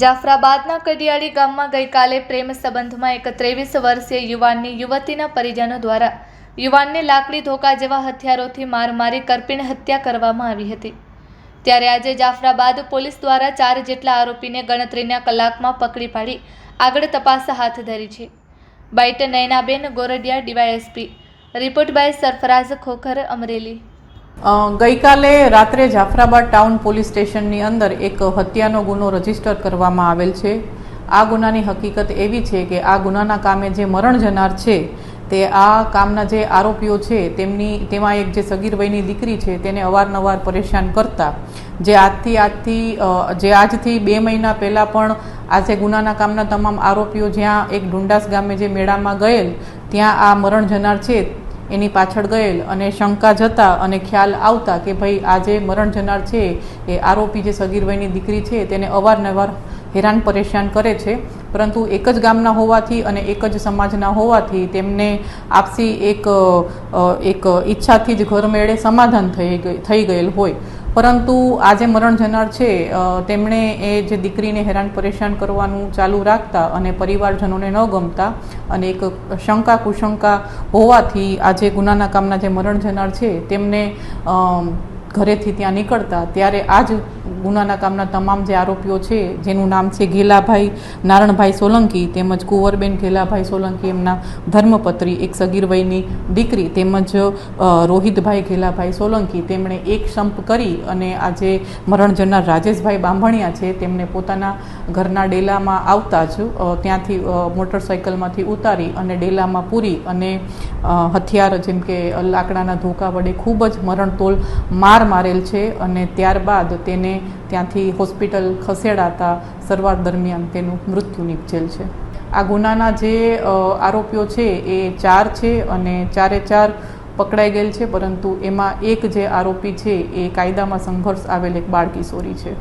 જાફરાબાદના કડિયાળી ગામમાં ગઈકાલે પ્રેમ સંબંધમાં એક 23 વર્ષીય યુવાનની યુવતીના પરિજનો દ્વારા યુવાનને લાકડી ધોકા જેવા હથિયારોથી માર મારી કરપીણ હત્યા કરવામાં આવી હતી। ત્યારે આજે જાફરાબાદ પોલીસ દ્વારા 4 જેટલા આરોપીને ગણતરીના કલાકમાં પકડી પાડી આગળ તપાસ હાથ ધરી છે। Bite Nayanaben Goradiya, DYSP. Report by Sarfaraz Khokhar, Amreli. ગઈકાલે રાત્રે જાફરાબાદ ટાઉન પોલીસ સ્ટેશનની અંદર એક હત્યાનો ગુનો રજીસ્ટર કરવામાં આવેલ છે। આ ગુનાની હકીકત એવી છે કે આ ગુનાના કામે જે મરણ જનાર છે તે આ કામના જે આરોપીઓ છે તેમાં એક જે સગીર વયની દીકરી છે તેને અવારનવાર પરેશાન કરતા જે આજથી 2 મહિના પહેલાં પણ આ જે ગુનાના કામના તમામ આરોપીઓ જ્યાં એક ઢુંડાસ ગામે જે મેળામાં ગયેલ ત્યાં આ મરણ જનાર છે એની પાછળ ગયેલ અને શંકા જતા અને ખ્યાલ આવતા કે ભાઈ આ જે મરણ જનાર છે એ આરોપી જે સગીર વયની દીકરી છે તેને અવારનવાર હેરાન પરેશાન કરે છે। પરંતુ એક જ ગામના હોવાથી અને એક જ સમાજના હોવાથી તેમને આપસી એક ઈચ્છાથી જ ઘરમેળે સમાધાન થઈ ગયેલ હોય, પરંતુ આ જે મરણ જનાર છે તેમણે એ જે દીકરીને હેરાન પરેશાન કરવાનું ચાલુ રાખતા અને પરિવારજનોને ન ગમતા અને એક શંકા કુશંકા હોવાથી આ જે ગુનાના કામના જે મરણ જનાર છે તેમને ઘરેથી ત્યાં નીકળતા ત્યારે આ જ ગુનાના કામના તમામ જે આરોપીઓ છે જેનું નામ છે ઘેલાભાઈ નારણભાઈ સોલંકી તેમજ કુંવરબેન ઘેલાભાઈ સોલંકી, એમના ધર્મપત્રી એક સગીર વયની દીકરી તેમજ રોહિતભાઈ ઘેલાભાઈ સોલંકી, તેમણે એક સંપ કરી અને આ જે મરણ જનાર રાજેશભાઈ બાંભણિયા છે તેમને પોતાના ઘરના ડેલામાં આવતા જ ત્યાંથી મોટરસાઇકલમાંથી ઉતારી અને ડેલામાં પૂરી અને હથિયાર જેમ કે લાકડાના ધોકા વડે ખૂબ જ મરણતોલ માર મારેલ છે અને ત્યારબાદ તેને ત્યાંથી હોસ્પિટલ ખસેડાતા સારવાર દરમિયાન તેનું મૃત્યુ નિપજેલ છે। આ ગુનાના જે આરોપીઓ છે એ 4 છે અને 4 પકડાઈ ગયેલ છે, પરંતુ એમાં એક જે આરોપી છે એ કાયદામાં સંઘર્ષ આવેલ એક બાળ કિશોરી છે।